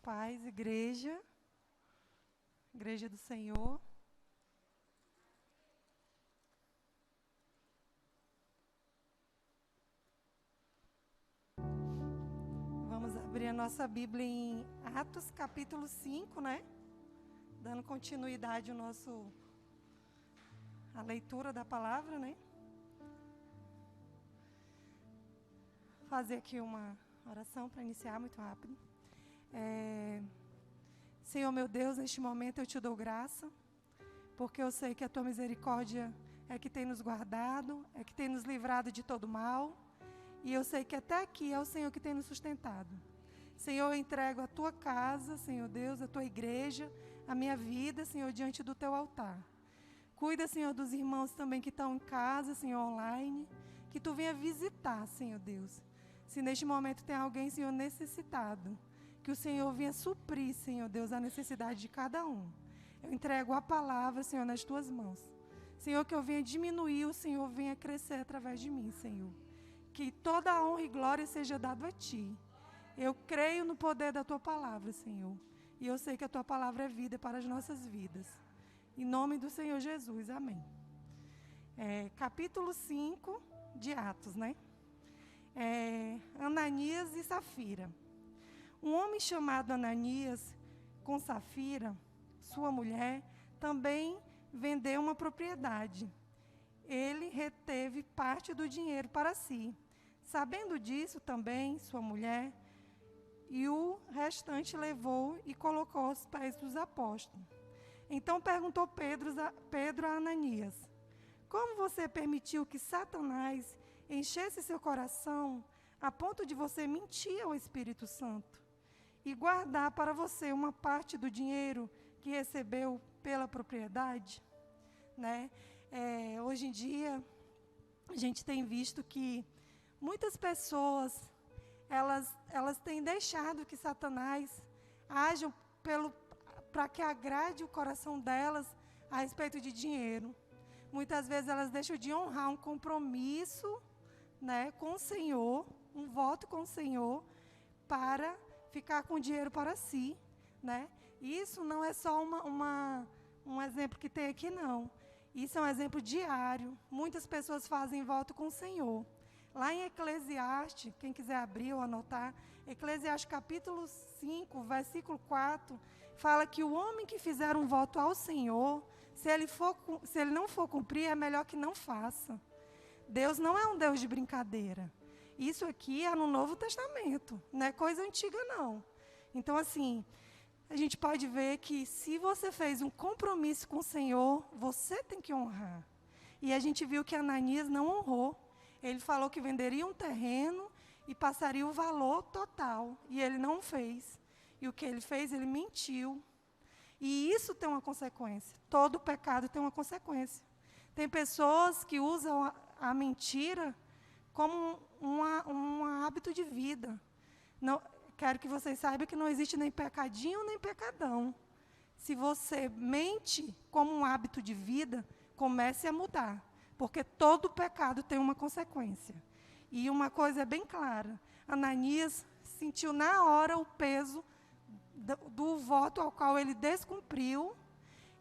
paz, igreja do Senhor. Vamos abrir a nossa Bíblia em Atos, capítulo 5, né? Dando continuidade à leitura da palavra, né? Fazer aqui uma oração para iniciar muito rápido. Senhor meu Deus, neste momento eu te dou graça, porque eu sei que a tua misericórdia é que tem nos guardado, é que tem nos livrado de todo mal, e eu sei que até aqui é o Senhor que tem nos sustentado. Senhor, eu entrego a tua casa, Senhor Deus, a tua igreja, a minha vida, Senhor, diante do teu altar. Cuida, Senhor, dos irmãos também que estão em casa, Senhor, online, que tu venha visitar, Senhor Deus. Se neste momento tem alguém, Senhor, necessitado, que o Senhor venha suprir, Senhor Deus, a necessidade de cada um. Eu entrego a palavra, Senhor, nas tuas mãos. Senhor, que eu venha diminuir, o Senhor venha crescer através de mim, Senhor. Que toda a honra e glória seja dado a Ti. Eu creio no poder da Tua palavra, Senhor. E eu sei que a Tua palavra é vida para as nossas vidas. Em nome do Senhor Jesus, amém. Capítulo 5 de Atos, né? Ananias e Safira. Um homem chamado Ananias, com Safira, sua mulher, também vendeu uma propriedade. Ele reteve parte do dinheiro para si. Sabendo disso também, sua mulher, e o restante levou e colocou aos pés dos apóstolos. Então perguntou Pedro a Ananias: como você permitiu que Satanás enchesse seu coração a ponto de você mentir ao Espírito Santo e guardar para você uma parte do dinheiro que recebeu pela propriedade? Né? Hoje em dia, a gente tem visto que muitas pessoas, elas têm deixado que Satanás ajam para que agrade o coração delas a respeito de dinheiro. Muitas vezes elas deixam de honrar um compromisso, né, com o Senhor, um voto com o Senhor, para ficar com dinheiro para si, né? Isso não é só um exemplo que tem aqui, não. Isso é um exemplo diário. Muitas pessoas fazem voto com o Senhor. Lá em Eclesiastes, quem quiser abrir ou anotar, Eclesiastes capítulo 5, versículo 4, fala que o homem que fizer um voto ao Senhor, se ele não for cumprir, é melhor que não faça. Deus não é um Deus de brincadeira. Isso aqui é no Novo Testamento, não é coisa antiga, não. Então, assim, a gente pode ver que se você fez um compromisso com o Senhor, você tem que honrar. E a gente viu que Ananias não honrou. Ele falou que venderia um terreno e passaria o valor total. E ele não fez. E o que ele fez? Ele mentiu. E isso tem uma consequência. Todo pecado tem uma consequência. Tem pessoas que usam a mentira como um hábito de vida. Não, quero que vocês saibam que não existe nem pecadinho nem pecadão. Se você mente como um hábito de vida, comece a mudar. Porque todo pecado tem uma consequência. E uma coisa é bem clara. Ananias sentiu na hora o peso do voto ao qual ele descumpriu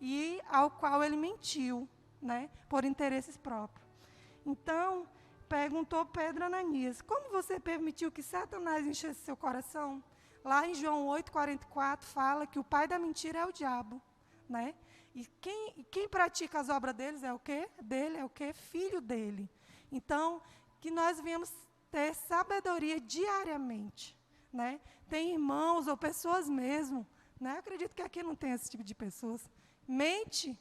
e ao qual ele mentiu, né, por interesses próprios. Então, perguntou Pedro a Ananias: como você permitiu que Satanás enchesse seu coração? Lá em João 8,44 fala que o pai da mentira é o diabo, né? E quem pratica as obras deles é o quê? Dele é o quê? Filho dele. Então, que nós venhamos ter sabedoria diariamente, né? Tem irmãos ou pessoas mesmo, né? Eu acredito que aqui não tem esse tipo de pessoas. Mente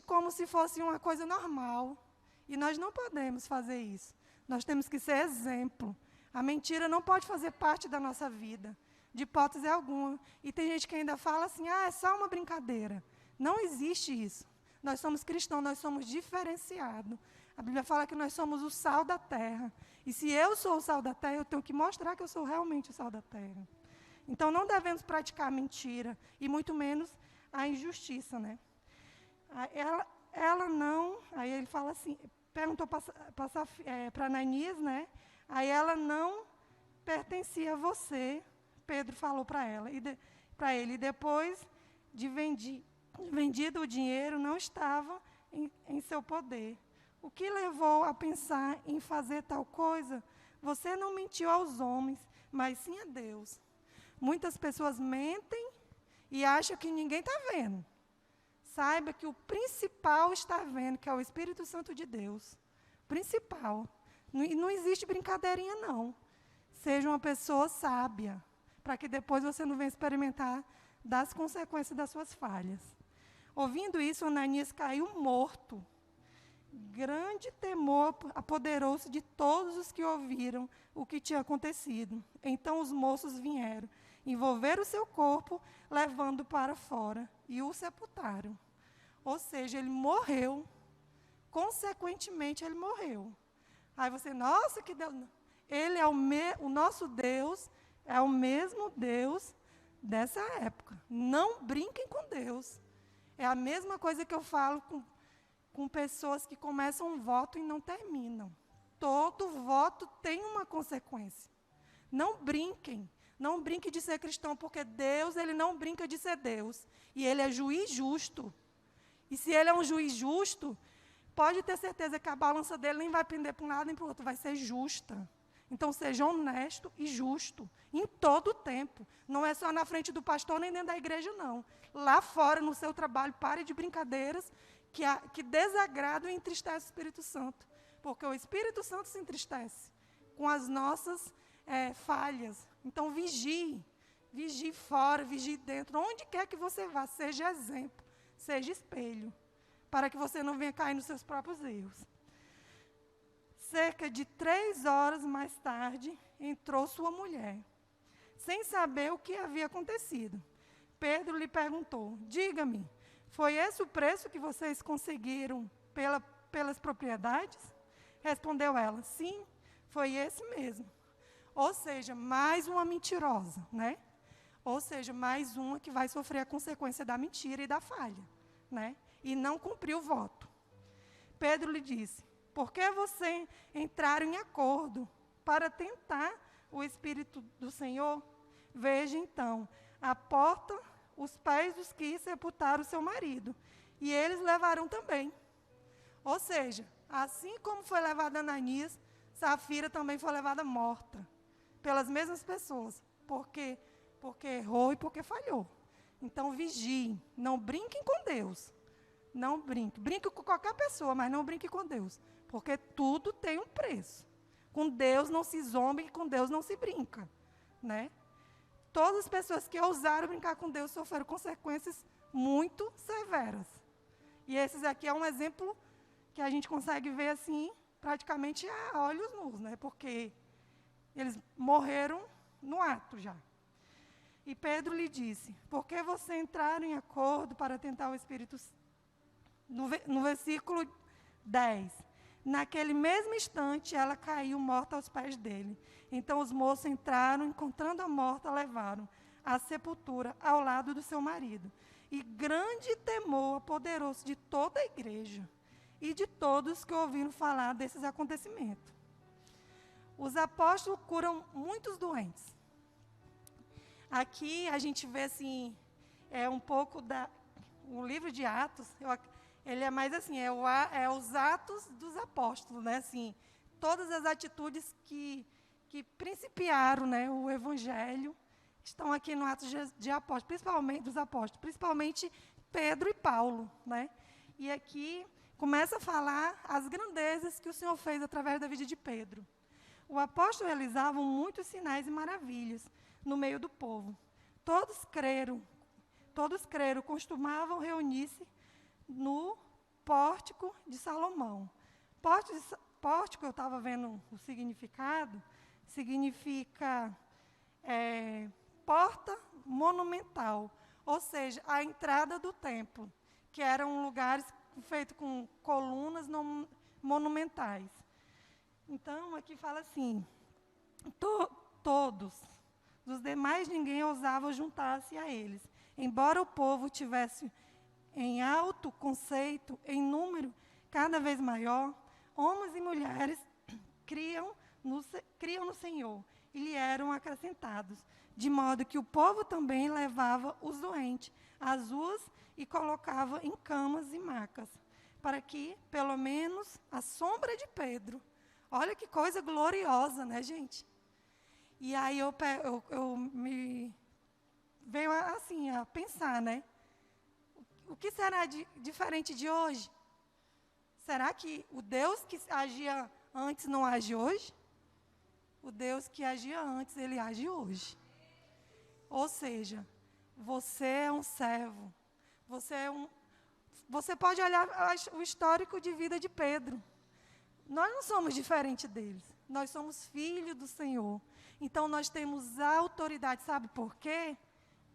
como se fosse uma coisa normal. E nós não podemos fazer isso. Nós temos que ser exemplo. A mentira não pode fazer parte da nossa vida, de hipótese alguma. E tem gente que ainda fala assim: é só uma brincadeira. Não existe isso. Nós somos cristãos, nós somos diferenciados. A Bíblia fala que nós somos o sal da terra. E se eu sou o sal da terra, eu tenho que mostrar que eu sou realmente o sal da terra. Então, não devemos praticar a mentira, e muito menos a injustiça, né? Ela não... Aí ele fala assim, perguntou para Ananias, né? Aí ela não pertencia a você Pedro falou para ele. E depois de vendido o dinheiro, não estava em seu poder. O que levou a pensar em fazer tal coisa? Você não mentiu aos homens, mas sim a Deus. Muitas pessoas mentem e acham que ninguém está vendo. Saiba que o principal está vendo, que é o Espírito Santo de Deus. Principal. Não existe brincadeirinha, não. Seja uma pessoa sábia, para que depois você não venha experimentar das consequências das suas falhas. Ouvindo isso, Ananias caiu morto. Grande temor apoderou-se de todos os que ouviram o que tinha acontecido. Então os moços vieram, envolveram o seu corpo, levando-o para fora, e o sepultaram. Ou seja, ele morreu. Consequentemente, ele morreu. Aí você, nossa, que Deus... Ele é o nosso Deus, é o mesmo Deus dessa época. Não brinquem com Deus. É a mesma coisa que eu falo com pessoas que começam um voto e não terminam. Todo voto tem uma consequência. Não brinquem. Não brinque de ser cristão, porque Deus, ele não brinca de ser Deus. E ele é juiz justo. E se ele é um juiz justo, pode ter certeza que a balança dele nem vai pender para um lado nem para o outro, vai ser justa. Então, seja honesto e justo, em todo o tempo. Não é só na frente do pastor, nem dentro da igreja, não. Lá fora, no seu trabalho, pare de brincadeiras que desagradam e entristecem o Espírito Santo. Porque o Espírito Santo se entristece com as nossas falhas. Então, vigie. Vigie fora, vigie dentro. Onde quer que você vá, seja exemplo, seja espelho, para que você não venha cair nos seus próprios erros. Cerca de 3 horas mais tarde, entrou sua mulher, sem saber o que havia acontecido. Pedro lhe perguntou, diga-me, foi esse o preço que vocês conseguiram pelas propriedades? Respondeu ela, sim, foi esse mesmo. Ou seja, mais uma mentirosa, né? Ou seja, mais uma que vai sofrer a consequência da mentira e da falha, né? E não cumpriu o voto. Pedro lhe disse, por que você entraram em acordo para tentar o Espírito do Senhor? Veja então, à porta os pés dos que sepultaram seu marido, e eles levarão também. Ou seja, assim como foi levada Ananias, Safira também foi levada morta, pelas mesmas pessoas, porque errou e porque falhou. Então vigiem, não brinquem com Deus. Não brinque. Brinque com qualquer pessoa, mas não brinque com Deus. Porque tudo tem um preço. Com Deus não se zomba e com Deus não se brinca. Né? Todas as pessoas que ousaram brincar com Deus sofreram consequências muito severas. E esses aqui é um exemplo que a gente consegue ver assim, praticamente a olhos nus, né? Porque eles morreram no ato já. E Pedro lhe disse, por que você entraram em acordo para tentar o Espírito Santo? No versículo 10, naquele mesmo instante, ela caiu morta aos pés dele. Então os moços entraram, encontrando a morta, a levaram à sepultura ao lado do seu marido. E grande temor apoderou-se de toda a igreja e de todos que ouviram falar desses acontecimentos. Os apóstolos curam muitos doentes. Aqui a gente vê assim, um pouco o livro de Atos, ele é mais assim, os atos dos apóstolos, né? Assim, todas as atitudes que principiaram, né, o evangelho estão aqui no Atos de Apóstolos, principalmente dos apóstolos, principalmente Pedro e Paulo, né? E aqui começa a falar as grandezas que o Senhor fez através da vida de Pedro. O apóstolo realizavam muitos sinais e maravilhas no meio do povo. Todos creram, costumavam reunir-se no pórtico de Salomão. Pórtico, eu estava vendo o significado, significa porta monumental, ou seja, a entrada do templo, que eram lugares feitos com colunas monumentais. Então, aqui fala assim, todos, dos demais ninguém ousava juntar-se a eles, embora o povo tivesse em alto conceito, em número cada vez maior, homens e mulheres criam no Senhor e lhe eram acrescentados de modo que o povo também levava os doentes às ruas e colocava em camas e macas, para que, pelo menos, a sombra de Pedro. Olha que coisa gloriosa, né, gente? E aí eu me veio assim a pensar, né? O que será diferente de hoje? Será que o Deus que agia antes não age hoje? O Deus que agia antes, ele age hoje. Ou seja, você é um servo. Você pode olhar o histórico de vida de Pedro. Nós não somos diferentes deles. Nós somos filhos do Senhor. Então, nós temos autoridade. Sabe por quê?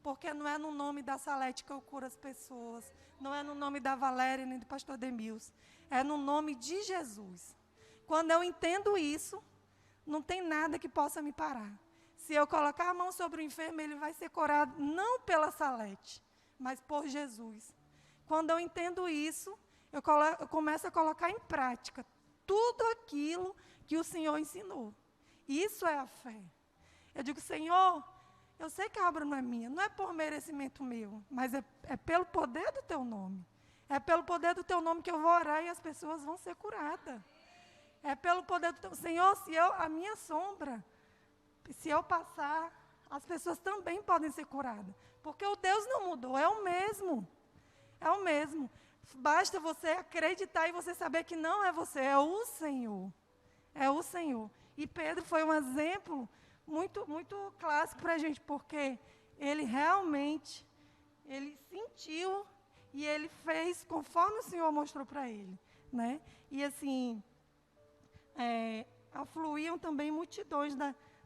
Porque não é no nome da Salete que eu curo as pessoas. Não é no nome da Valéria nem do pastor Demils. É no nome de Jesus. Quando eu entendo isso, não tem nada que possa me parar. Se eu colocar a mão sobre o enfermo, ele vai ser curado não pela Salete, mas por Jesus. Quando eu entendo isso, eu começo a colocar em prática tudo aquilo que o Senhor ensinou. Isso é a fé. Eu digo, Senhor, eu sei que a obra não é minha, não é por merecimento meu, mas é pelo poder do Teu nome. É pelo poder do Teu nome que eu vou orar e as pessoas vão ser curadas. É pelo poder do Teu... Senhor, a minha sombra, se eu passar, as pessoas também podem ser curadas. Porque o Deus não mudou, é o mesmo. É o mesmo. Basta você acreditar e você saber que não é você, é o Senhor. É o Senhor. E Pedro foi um exemplo muito, muito clássico para a gente, porque ele realmente, ele sentiu e ele fez conforme o Senhor mostrou para ele, né? E assim, afluíam também multidões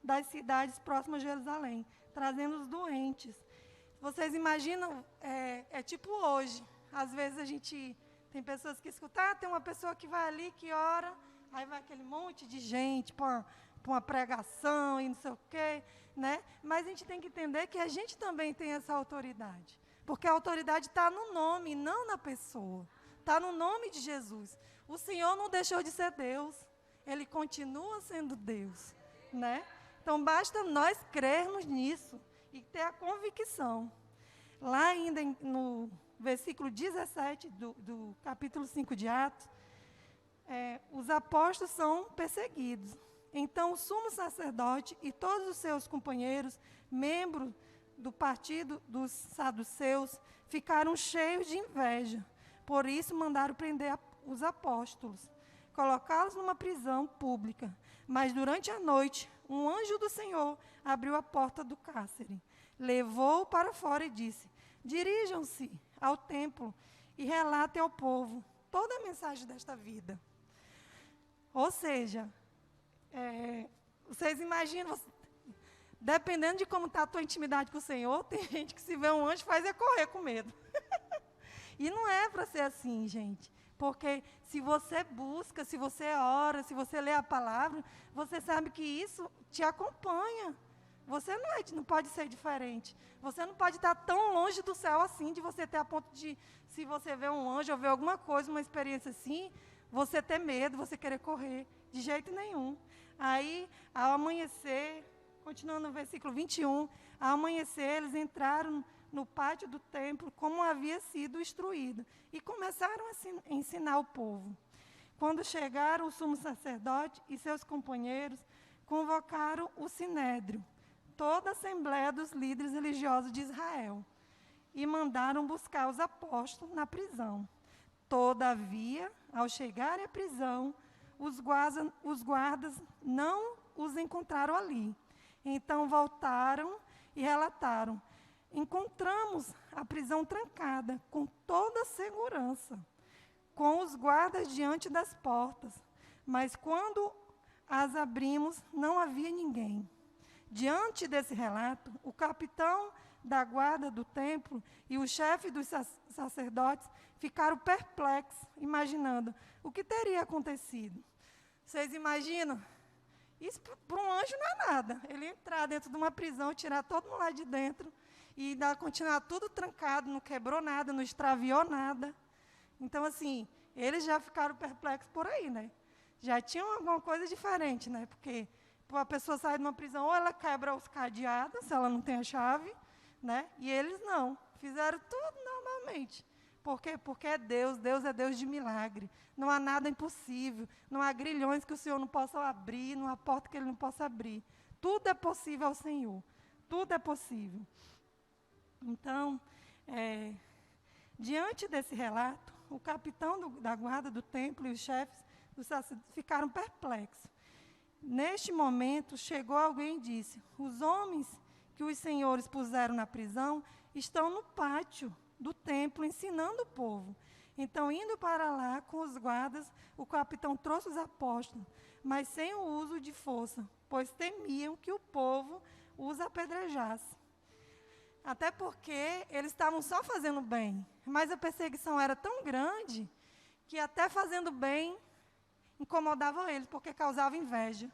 das cidades próximas a Jerusalém, trazendo os doentes. Vocês imaginam, é tipo hoje, às vezes a gente, tem pessoas que escutam, tem uma pessoa que vai ali, que ora, aí vai aquele monte de gente para uma pregação e não sei o quê, né? Mas a gente tem que entender que a gente também tem essa autoridade, porque a autoridade está no nome, não na pessoa, está no nome de Jesus. O Senhor não deixou de ser Deus, Ele continua sendo Deus, né? Então, basta nós crermos nisso e ter a convicção. Lá ainda no versículo 17 do capítulo 5 de Atos, os apóstolos são perseguidos. Então, o sumo sacerdote e todos os seus companheiros, membros do partido dos saduceus, ficaram cheios de inveja. Por isso, mandaram prender os apóstolos, colocá-los numa prisão pública. Mas, durante a noite, um anjo do Senhor abriu a porta do cárcere, levou-o para fora e disse, dirijam-se ao templo e relatem ao povo toda a mensagem desta vida. Ou seja, vocês imaginam, dependendo de como está a tua intimidade com o Senhor, tem gente que se vê um anjo faz correr com medo. E não é para ser assim, gente. Porque se você busca, se você ora, se você lê a palavra, você sabe que isso te acompanha. Você não pode ser diferente. Você não pode estar tão longe do céu assim, de você ter a ponto de, se você vê um anjo ou vê alguma coisa, uma experiência assim, você ter medo, você querer correr. De jeito nenhum. Aí, ao amanhecer, continuando no versículo 21, ao amanhecer, eles entraram no pátio do templo, como havia sido instruído, e começaram a ensinar o povo. Quando chegaram, o sumo sacerdote e seus companheiros convocaram o sinédrio, toda a assembleia dos líderes religiosos de Israel, e mandaram buscar os apóstolos na prisão. Todavia, ao chegarem à prisão, os guardas não os encontraram ali. Então voltaram e relataram, encontramos a prisão trancada, com toda a segurança, com os guardas diante das portas. Mas quando as abrimos, não havia ninguém. Diante desse relato, o capitão da guarda do templo e o chefe dos sacerdotes ficaram perplexos, imaginando o que teria acontecido. Vocês imaginam? Isso para um anjo não é nada. Ele entrar dentro de uma prisão, tirar todo mundo lá de dentro e continuar tudo trancado, não quebrou nada, não extraviou nada. Então, assim, eles já ficaram perplexos por aí, né? Já tinham alguma coisa diferente, né? Porque a pessoa sai de uma prisão, ou ela quebra os cadeados, se ela não tem a chave, né? E eles não, fizeram tudo normalmente. Por quê? Porque é Deus, Deus é Deus de milagre. Não há nada impossível, não há grilhões que o Senhor não possa abrir, não há porta que Ele não possa abrir. Tudo é possível ao Senhor, tudo é possível. Então, diante desse relato, o capitão da guarda do templo e os chefes dos sacerdotes ficaram perplexos. Neste momento, chegou alguém e disse: os homens que os senhores puseram na prisão estão no pátio do templo ensinando o povo. Então, indo para lá com os guardas, o capitão trouxe os apóstolos, mas sem o uso de força, pois temiam que o povo os apedrejasse. Até porque eles estavam só fazendo bem, mas a perseguição era tão grande que até fazendo bem incomodava eles, porque causava inveja.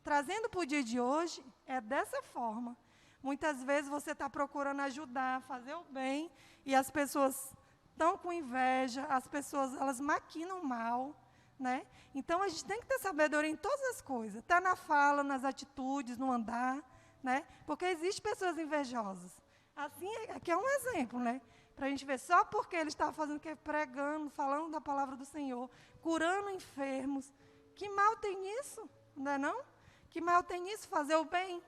Trazendo para o dia de hoje, é dessa forma. Muitas vezes você está procurando ajudar, fazer o bem, e as pessoas estão com inveja, as pessoas elas maquinam mal, né? Então, a gente tem que ter sabedoria em todas as coisas, até na fala, nas atitudes, no andar, né? Porque existem pessoas invejosas. Assim, aqui é um exemplo, né? Para a gente ver, só porque ele estava fazendo o que? Pregando, falando da palavra do Senhor, curando enfermos. Que mal tem nisso, não é não? Que mal tem nisso, fazer o bem?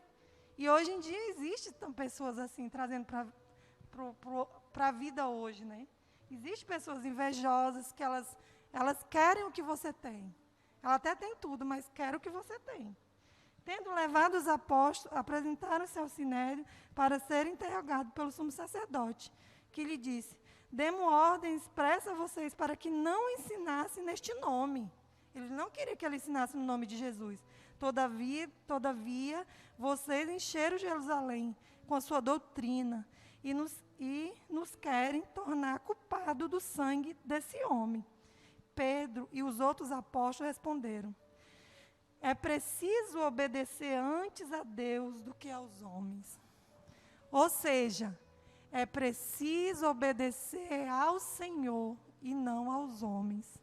E hoje em dia existem pessoas assim, trazendo para a vida hoje, né? Existem pessoas invejosas que elas querem o que você tem. Ela até tem tudo, mas quer o que você tem. Tendo levado os apóstolos, apresentaram-se ao sinédrio para serem interrogados pelo sumo sacerdote, que lhe disse: demos ordem expressa a vocês para que não ensinassem neste nome. Ele não queria que ele ensinasse no nome de Jesus. Todavia, vocês encheram Jerusalém com a sua doutrina e nos querem tornar culpados do sangue desse homem. Pedro e os outros apóstolos responderam: é preciso obedecer antes a Deus do que aos homens. Ou seja, é preciso obedecer ao Senhor e não aos homens,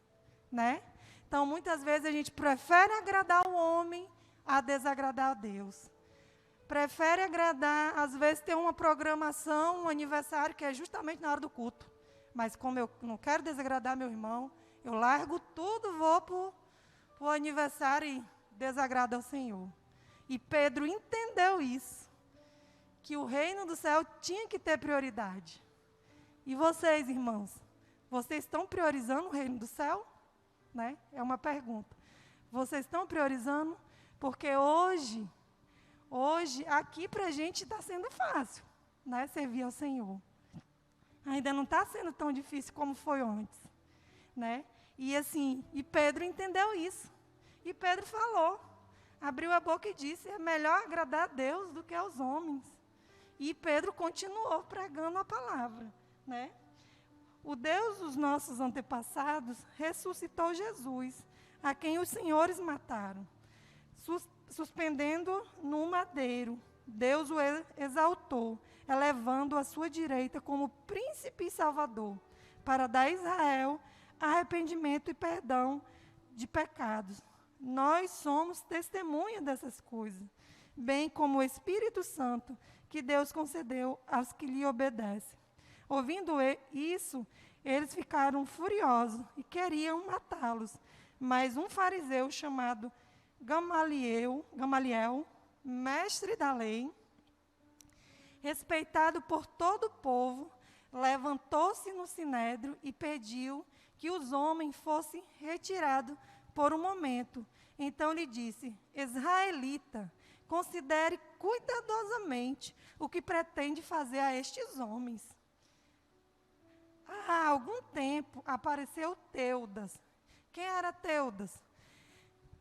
né? Então, muitas vezes a gente prefere agradar o homem a desagradar a Deus. Prefere agradar, às vezes tem uma programação, um aniversário que é justamente na hora do culto. Mas como eu não quero desagradar meu irmão, eu largo tudo, vou para o aniversário e desagrado ao Senhor. E Pedro entendeu isso, que o reino do céu tinha que ter prioridade. E vocês, irmãos, vocês estão priorizando o reino do céu? Né? É uma pergunta. Vocês estão priorizando? Porque hoje aqui para a gente está sendo fácil, né? Servir ao Senhor. Ainda não está sendo tão difícil como foi antes, né? E assim, e Pedro entendeu isso. E Pedro falou, abriu a boca e disse: é melhor agradar a Deus do que aos homens. E Pedro continuou pregando a palavra, né? O Deus dos nossos antepassados ressuscitou Jesus, a quem os senhores mataram, suspendendo no madeiro. Deus o exaltou, elevando-o à sua direita como príncipe e salvador, para dar a Israel arrependimento e perdão de pecados. Nós somos testemunha dessas coisas, bem como o Espírito Santo que Deus concedeu aos que lhe obedecem. Ouvindo isso, eles ficaram furiosos e queriam matá-los. Mas um fariseu chamado Gamaliel, mestre da lei, respeitado por todo o povo, levantou-se no sinédrio e pediu que os homens fossem retirados por um momento. Então lhe disse: israelita, considere cuidadosamente o que pretende fazer a estes homens. Há algum tempo apareceu Teudas. Quem era Teudas?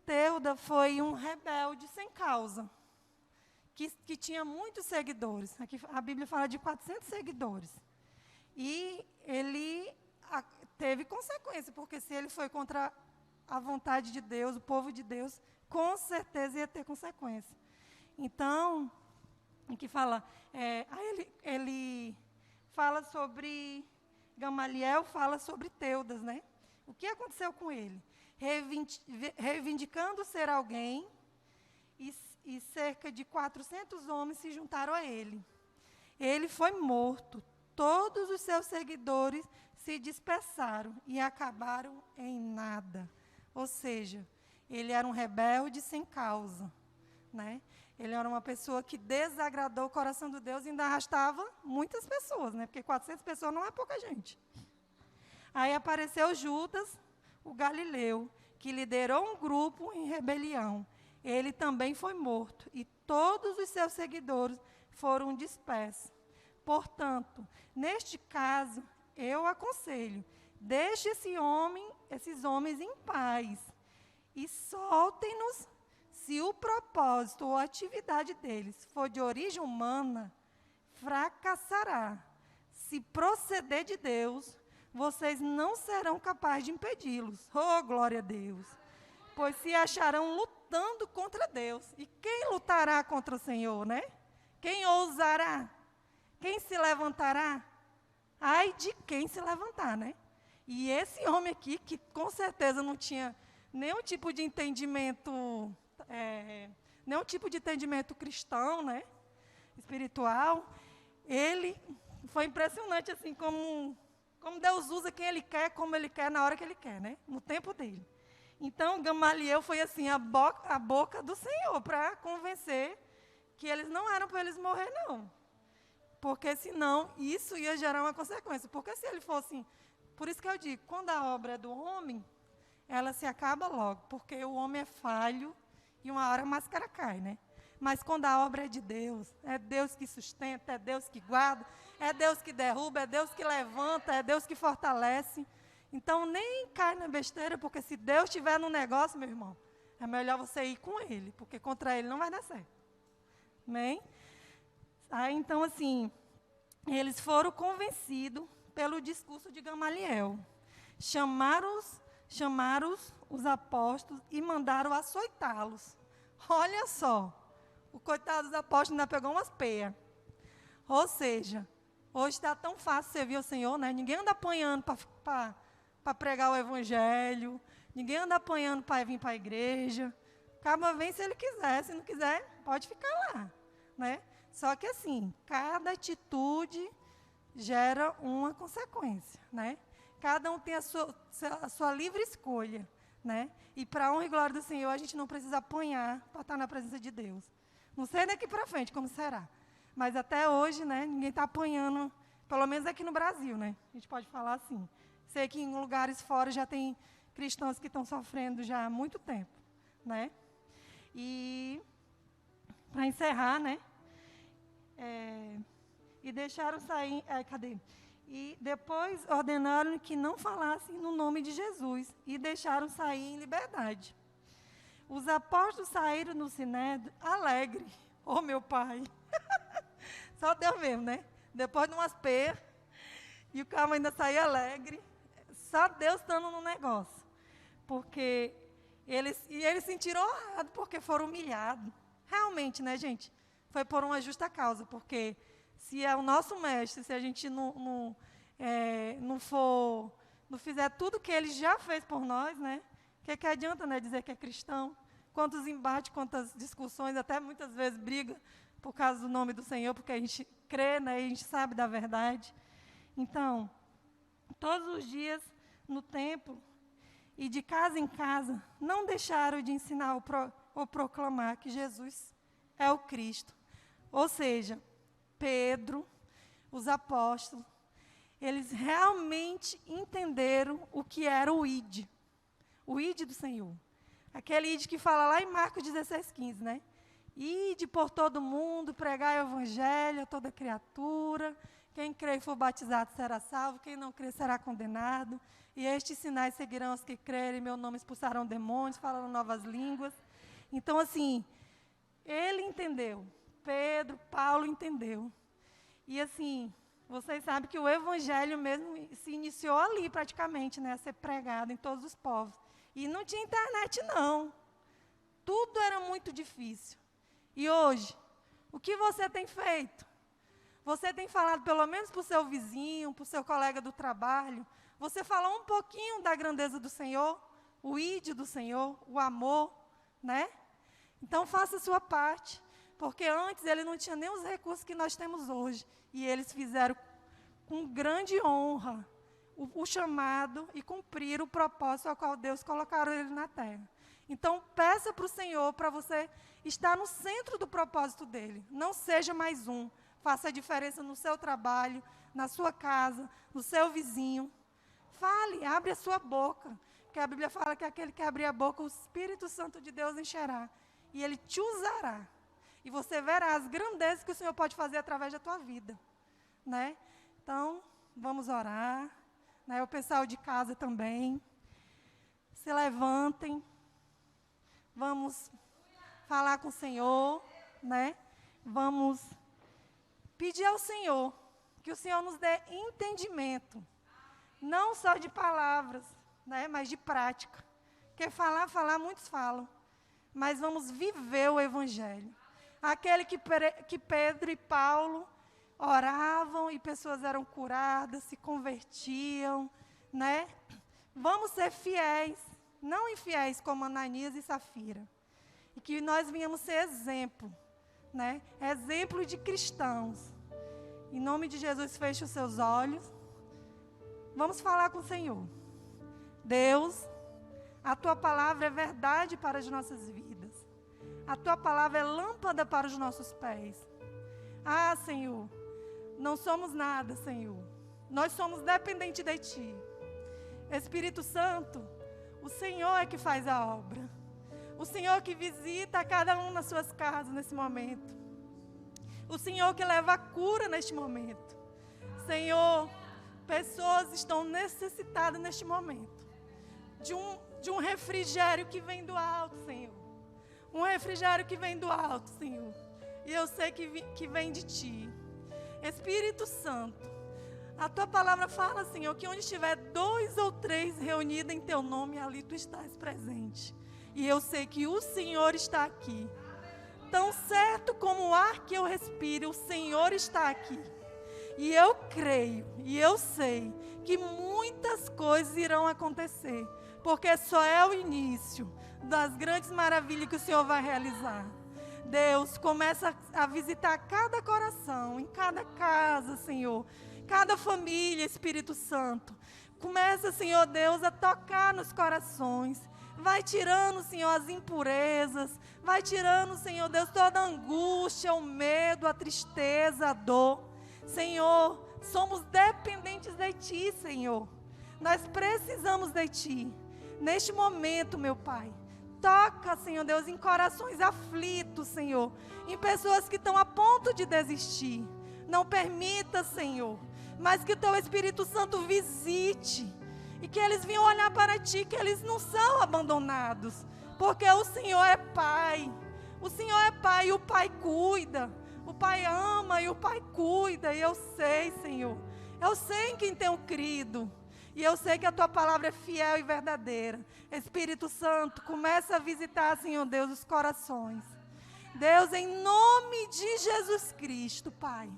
Teudas foi um rebelde sem causa, que tinha muitos seguidores. Aqui a Bíblia fala de 400 seguidores. E ele teve consequência, porque se ele foi contra a vontade de Deus, o povo de Deus, com certeza ia ter consequência. Então, aqui fala, ele fala sobre Gamaliel, fala sobre Teudas, né? O que aconteceu com ele? Reivindicando ser alguém e cerca de 400 homens se juntaram a ele. Ele foi morto. Todos os seus seguidores se dispersaram e acabaram em nada. Ou seja, ele era um rebelde sem causa, né? Ele era uma pessoa que desagradou o coração de Deus e ainda arrastava muitas pessoas, né? Porque 400 pessoas não é pouca gente. Aí apareceu Judas, o Galileu, que liderou um grupo em rebelião. Ele também foi morto e todos os seus seguidores foram dispersos. Portanto, neste caso, eu aconselho, deixe esses homens em paz e soltem-nos se o propósito ou a atividade deles for de origem humana, fracassará. Se proceder de Deus, vocês não serão capazes de impedi-los. Oh, glória a Deus! Pois se acharão lutando contra Deus. E quem lutará contra o Senhor, né? Quem ousará? Quem se levantará? Ai de quem se levantar, né? E esse homem aqui, que com certeza não tinha nenhum tipo de entendimento, nenhum tipo de entendimento cristão, né? Espiritual, ele foi impressionante, assim, como Deus usa quem Ele quer, como Ele quer, na hora que Ele quer, né? No tempo dele. Então, Gamaliel foi, assim, a boca do Senhor para convencer que eles não eram para eles morrer, não. Porque, senão, isso ia gerar uma consequência. Porque se ele fosse... Por isso que eu digo, quando a obra é do homem, ela se acaba logo. Porque o homem é falho e uma hora a máscara cai, né? Mas quando a obra é de Deus, é Deus que sustenta, é Deus que guarda, é Deus que derruba, é Deus que levanta, é Deus que fortalece. Então, nem cai na besteira, porque se Deus estiver no negócio, meu irmão, é melhor você ir com Ele, porque contra Ele não vai dar certo. Amém? Aí, então, assim, eles foram convencidos pelo discurso de Gamaliel. Chamaram os apóstolos e mandaram açoitá-los. Olha só, o coitado dos apóstolos ainda pegou umas peias. Ou seja, hoje está tão fácil servir o Senhor, né? Ninguém anda apanhando para pregar o evangelho, ninguém anda apanhando para vir para a igreja. Acaba vem se ele quiser, se não quiser, pode ficar lá, né? Só que assim, cada atitude gera uma consequência, né? Cada um tem a sua livre escolha, né? E para a honra e glória do Senhor, a gente não precisa apanhar para estar na presença de Deus. Não sei daqui para frente como será, mas até hoje, né, ninguém está apanhando, pelo menos aqui no Brasil, né? A gente pode falar assim. Sei que em lugares fora já tem cristãos que estão sofrendo já há muito tempo, né? E, para encerrar, né? E deixaram sair... E depois ordenaram que não falassem no nome de Jesus e deixaram sair em liberdade. Os apóstolos saíram no sinédrio alegre. Oh, meu pai! Só Deus mesmo, né? Depois de umas peias, e o cara ainda saiu alegre. Só Deus estando no negócio. Porque eles sentiram honrados porque foram humilhados. Realmente, né, gente? Foi por uma justa causa, porque se é o nosso mestre, se a gente não fizer tudo que ele já fez por nós, né? Que adianta, né, dizer que é cristão? Quantos embates, quantas discussões, até muitas vezes briga por causa do nome do Senhor, porque a gente crê, né, e a gente sabe da verdade. Então, todos os dias no templo e de casa em casa, não deixaram de ensinar ou proclamar que Jesus é o Cristo. Ou seja, Pedro, os apóstolos, eles realmente entenderam o que era o ID do Senhor. Aquele ID que fala lá em Marcos 16:15, né? Ide por todo mundo, pregai o evangelho a toda criatura, quem crê e for batizado será salvo, quem não crê será condenado, e estes sinais seguirão os que crerem, em meu nome expulsarão demônios, falarão novas línguas. Então, assim, ele entendeu, Pedro, Paulo entendeu. E assim, vocês sabem que o evangelho mesmo se iniciou ali praticamente, né, a ser pregado em todos os povos. E não tinha internet, não. Tudo era muito difícil. E hoje, o que você tem feito? Você tem falado pelo menos para o seu vizinho, para o seu colega do trabalho? Você falou um pouquinho da grandeza do Senhor, o ídolo do Senhor, o amor, né? Então, faça a sua parte, porque antes ele não tinha nem os recursos que nós temos hoje. E eles fizeram com grande honra o chamado e cumpriram o propósito ao qual Deus colocaram ele na terra. Então, peça para o Senhor para você estar no centro do propósito dele. Não seja mais um. Faça a diferença no seu trabalho, na sua casa, no seu vizinho. Fale, abre a sua boca. Porque a Bíblia fala que aquele que abrir a boca, o Espírito Santo de Deus encherá. E ele te usará. E você verá as grandezas que o Senhor pode fazer através da tua vida. Né? Então, vamos orar. Né? O pessoal de casa também. Se levantem. Vamos falar com o Senhor. Né? Vamos pedir ao Senhor que o Senhor nos dê entendimento. Não só de palavras, né? Mas de prática. Porque falar, muitos falam. Mas vamos viver o Evangelho. Aquele que Pedro e Paulo oravam e pessoas eram curadas, se convertiam, né? Vamos ser fiéis, não infiéis como Ananias e Safira. E que nós venhamos ser exemplo, né? Exemplo de cristãos. Em nome de Jesus, feche os seus olhos. Vamos falar com o Senhor. Deus, a Tua palavra é verdade para as nossas vidas. A Tua palavra é lâmpada para os nossos pés. Ah, Senhor, não somos nada, Senhor. Nós somos dependentes de Ti. Espírito Santo, o Senhor é que faz a obra. O Senhor que visita cada um nas suas casas nesse momento. O Senhor que leva a cura neste momento. Senhor, pessoas estão necessitadas neste momento de um refrigério que vem do alto, Senhor. Um refrigério que vem do alto, Senhor. E eu sei que vem de Ti. Espírito Santo, a Tua palavra fala, Senhor, que onde estiver 2 ou 3 reunidos em Teu nome, ali Tu estás presente. E eu sei que o Senhor está aqui. Tão certo como o ar que eu respiro, o Senhor está aqui. E eu creio, e eu sei que muitas coisas irão acontecer, porque só é o início das grandes maravilhas que o Senhor vai realizar. Deus, começa a visitar cada coração, em cada casa, Senhor, cada família, Espírito Santo. Começa, Senhor Deus, a tocar nos corações. Vai tirando, Senhor, as impurezas. Vai tirando, Senhor Deus, toda a angústia, o medo, a tristeza, a dor. Senhor, somos dependentes de Ti, Senhor. Nós precisamos de Ti. Neste momento, meu Pai, toca, Senhor Deus, em corações aflitos, Senhor. Em pessoas que estão a ponto de desistir. Não permita, Senhor, mas que o Teu Espírito Santo visite. E que eles venham olhar para Ti, que eles não são abandonados. Porque o Senhor é Pai. O Senhor é Pai e o Pai cuida. O Pai ama e o Pai cuida. E eu sei, Senhor. Eu sei em quem tenho crido. E eu sei que a Tua palavra é fiel e verdadeira. Espírito Santo, começa a visitar, Senhor Deus, os corações. Deus, em nome de Jesus Cristo, Pai.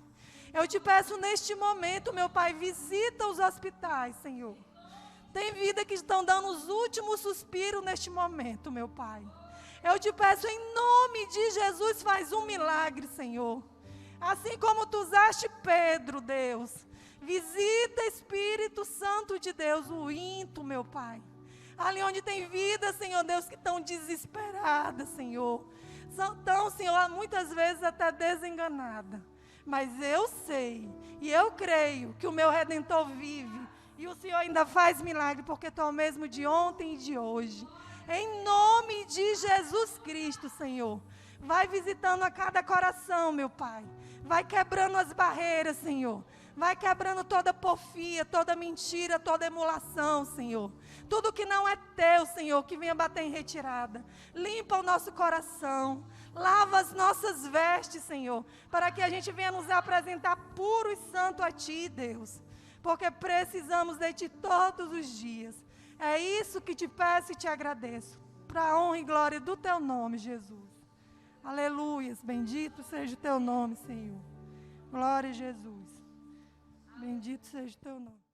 Eu te peço neste momento, meu Pai, visita os hospitais, Senhor. Tem vida que estão dando os últimos suspiros neste momento, meu Pai. Eu te peço em nome de Jesus, faz um milagre, Senhor. Assim como Tu usaste Pedro, Deus. Visita, Espírito Santo de Deus, o íntimo, meu Pai. Ali onde tem vida, Senhor Deus, que estão desesperadas, Senhor. Estão, Senhor, muitas vezes até desenganadas. Mas eu sei e eu creio que o meu Redentor vive. E o Senhor ainda faz milagre, porque Tu é o mesmo de ontem e de hoje. Em nome de Jesus Cristo, Senhor. Vai visitando a cada coração, meu Pai. Vai quebrando as barreiras, Senhor. Vai quebrando toda porfia, toda mentira, toda emulação, Senhor. Tudo que não é Teu, Senhor, que venha bater em retirada. Limpa o nosso coração. Lava as nossas vestes, Senhor. Para que a gente venha nos apresentar puro e santo a Ti, Deus. Porque precisamos de Ti todos os dias. É isso que Te peço e Te agradeço. Para a honra e glória do Teu nome, Jesus. Aleluias. Bendito seja o Teu nome, Senhor. Glória a Jesus. Bendito seja o Teu nome.